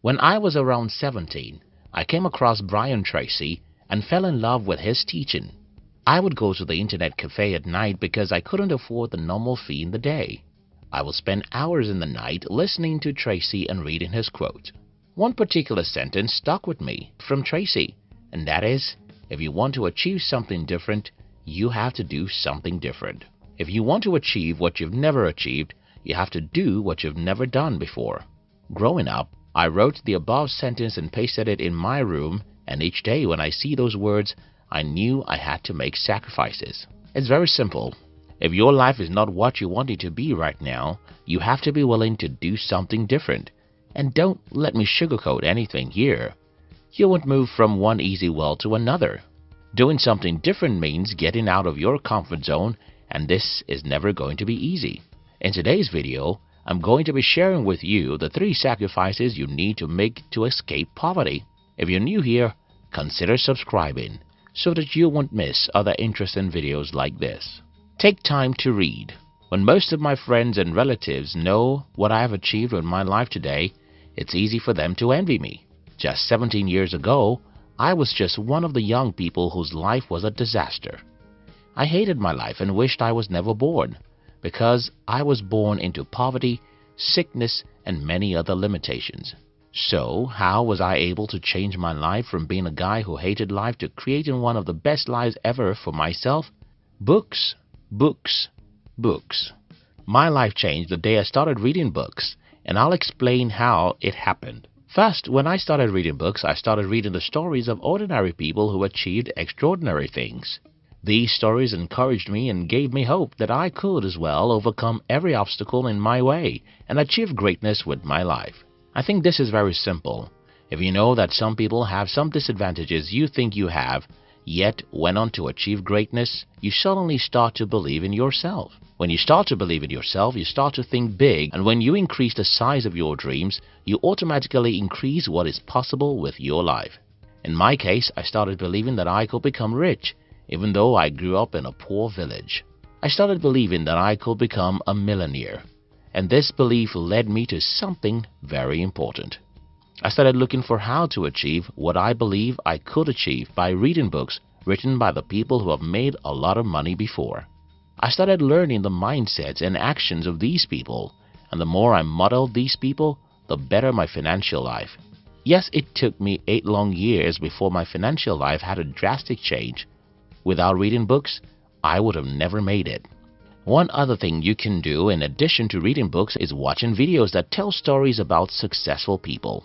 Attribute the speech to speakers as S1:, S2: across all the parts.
S1: When I was around 17, I came across Brian Tracy and fell in love with his teaching. I would go to the internet cafe at night because I couldn't afford the normal fee in the day. I would spend hours in the night listening to Tracy and reading his quote. One particular sentence stuck with me from Tracy, and that is, if you want to achieve something different, you have to do something different. If you want to achieve what you've never achieved, you have to do what you've never done before. Growing up, I wrote the above sentence and pasted it in my room, and each day when I see those words, I knew I had to make sacrifices. It's very simple. If your life is not what you want it to be right now, you have to be willing to do something different. And don't let me sugarcoat anything here. You won't move from one easy well to another. Doing something different means getting out of your comfort zone, and this is never going to be easy. In today's video, I'm going to be sharing with you the 3 sacrifices you need to make to escape poverty. If you're new here, consider subscribing so that you won't miss other interesting videos like this. Take time to read. When most of my friends and relatives know what I have achieved in my life today, it's easy for them to envy me. Just 17 years ago, I was just one of the young people whose life was a disaster. I hated my life and wished I was never born, because I was born into poverty, sickness, and many other limitations. So, how was I able to change my life from being a guy who hated life to creating one of the best lives ever for myself? Books, books, books. My life changed the day I started reading books, and I'll explain how it happened. First, when I started reading books, I started reading the stories of ordinary people who achieved extraordinary things. These stories encouraged me and gave me hope that I could as well overcome every obstacle in my way and achieve greatness with my life. I think this is very simple. If you know that some people have some disadvantages you think you have, yet went on to achieve greatness, you suddenly start to believe in yourself. When you start to believe in yourself, you start to think big, and when you increase the size of your dreams, you automatically increase what is possible with your life. In my case, I started believing that I could become rich, even though I grew up in a poor village. I started believing that I could become a millionaire, and this belief led me to something very important. I started looking for how to achieve what I believe I could achieve by reading books written by the people who have made a lot of money before. I started learning the mindsets and actions of these people, and the more I modeled these people, the better my financial life. Yes, it took me 8 long years before my financial life had a drastic change. Without reading books, I would have never made it. One other thing you can do in addition to reading books is watching videos that tell stories about successful people.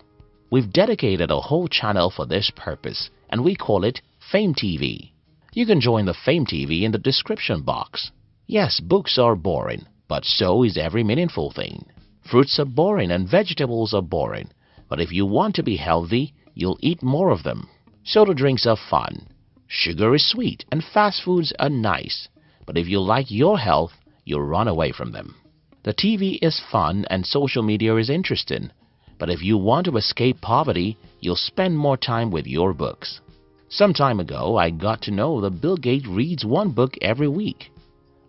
S1: We've dedicated a whole channel for this purpose, and we call it Fame TV. You can join the Fame TV in the description box. Yes, books are boring, but so is every meaningful thing. Fruits are boring and vegetables are boring, but if you want to be healthy, you'll eat more of them. Soda drinks are fun. Sugar is sweet and fast foods are nice, but if you like your health, you'll run away from them. The TV is fun and social media is interesting, but if you want to escape poverty, you'll spend more time with your books. Some time ago, I got to know that Bill Gates reads 1 book every week.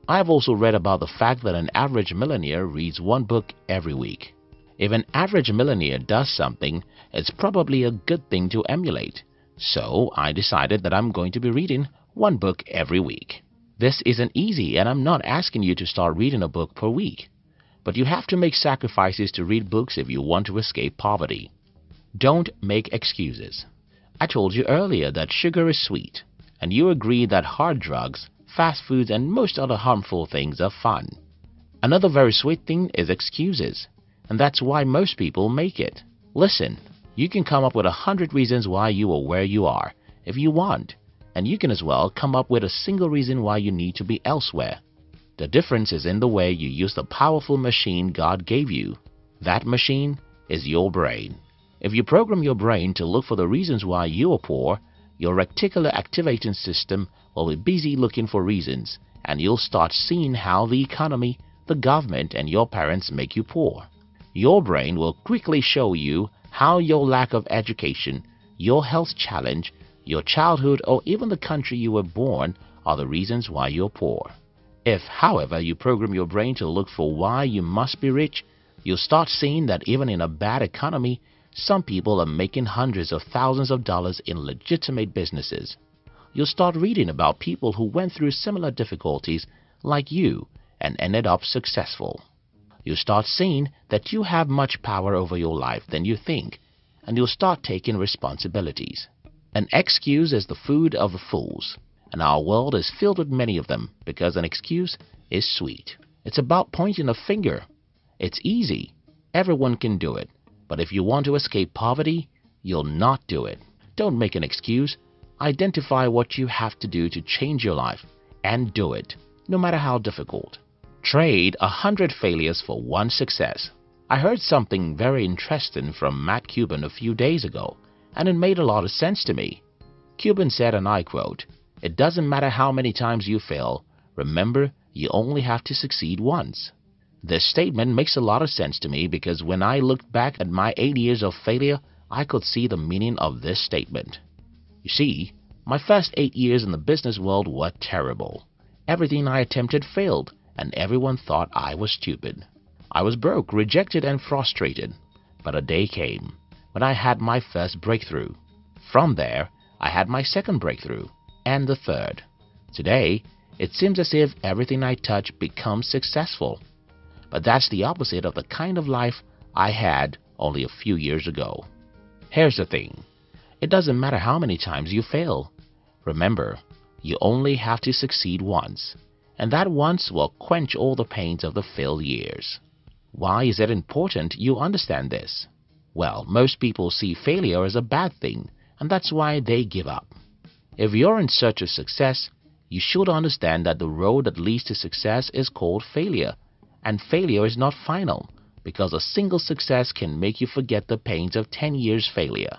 S1: I've also read about the fact that an average millionaire reads 1 book every week. If an average millionaire does something, it's probably a good thing to emulate. So I decided that I'm going to be reading 1 book every week. This isn't easy, and I'm not asking you to start reading a book per week. But you have to make sacrifices to read books if you want to escape poverty. Don't make excuses. I told you earlier that sugar is sweet, and you agree that hard drugs, fast foods, and most other harmful things are fun. Another very sweet thing is excuses, and that's why most people make it. Listen. You can come up with 100 reasons why you are where you are, if you want, and you can as well come up with a single reason why you need to be elsewhere. The difference is in the way you use the powerful machine God gave you. That machine is your brain. If you program your brain to look for the reasons why you are poor, your reticular activating system will be busy looking for reasons, and you'll start seeing how the economy, the government, and your parents make you poor. Your brain will quickly show you how your lack of education, your health challenge, your childhood, or even the country you were born are the reasons why you're poor. If, however, you program your brain to look for why you must be rich, you'll start seeing that even in a bad economy, Some people are making hundreds of thousands of dollars in legitimate businesses. You'll start reading about people who went through similar difficulties like you and ended up successful. You'll start seeing that you have much power over your life than you think, and you'll start taking responsibilities. An excuse is the food of the fools, and our world is filled with many of them because an excuse is sweet. It's about pointing a finger. It's easy. Everyone can do it. But if you want to escape poverty, you'll not do it. Don't make an excuse. Identify what you have to do to change your life and do it, no matter how difficult. Trade 100 failures for one success. I heard something very interesting from Matt Cuban a few days ago, and it made a lot of sense to me. Cuban said, and I quote, "It doesn't matter how many times you fail. Remember, you only have to succeed once." This statement makes a lot of sense to me because when I looked back at my 8 years of failure, I could see the meaning of this statement. You see, my first 8 years in the business world were terrible. Everything I attempted failed, and everyone thought I was stupid. I was broke, rejected, and frustrated. But a day came when I had my first breakthrough. From there, I had my second breakthrough, and the third. Today, it seems as if everything I touch becomes successful. But that's the opposite of the kind of life I had only a few years ago. Here's the thing. It doesn't matter how many times you fail. Remember, you only have to succeed once, and that once will quench all the pains of the failed years. Why is it important you understand this? Well, most people see failure as a bad thing, and that's why they give up. If you're in search of success, you should understand that the road that leads to success is called failure, and failure is not final, because a single success can make you forget the pains of 10 years failure.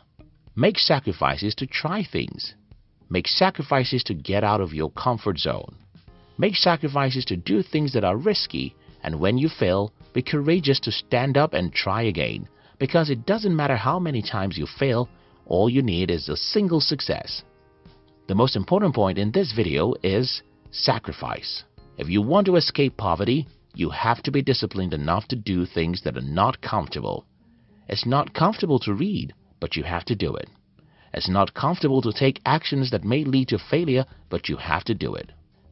S1: Make sacrifices to try things. Make sacrifices to get out of your comfort zone. Make sacrifices to do things that are risky, and when you fail, be courageous to stand up and try again, because it doesn't matter how many times you fail, all you need is a single success. The most important point in this video is sacrifice. If you want to escape poverty, you have to be disciplined enough to do things that are not comfortable. It's not comfortable to read, but you have to do it. It's not comfortable to take actions that may lead to failure, but you have to do it.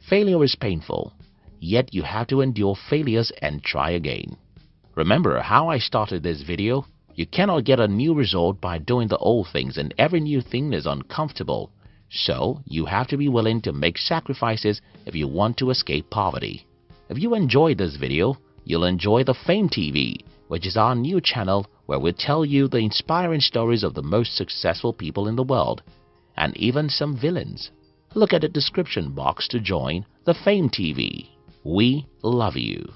S1: Failure is painful, yet you have to endure failures and try again. Remember how I started this video? You cannot get a new result by doing the old things, and every new thing is uncomfortable. So, you have to be willing to make sacrifices if you want to escape poverty. If you enjoyed this video, you'll enjoy the Fame TV, which is our new channel where we tell you the inspiring stories of the most successful people in the world, and even some villains. Look at the description box to join the Fame TV. We love you.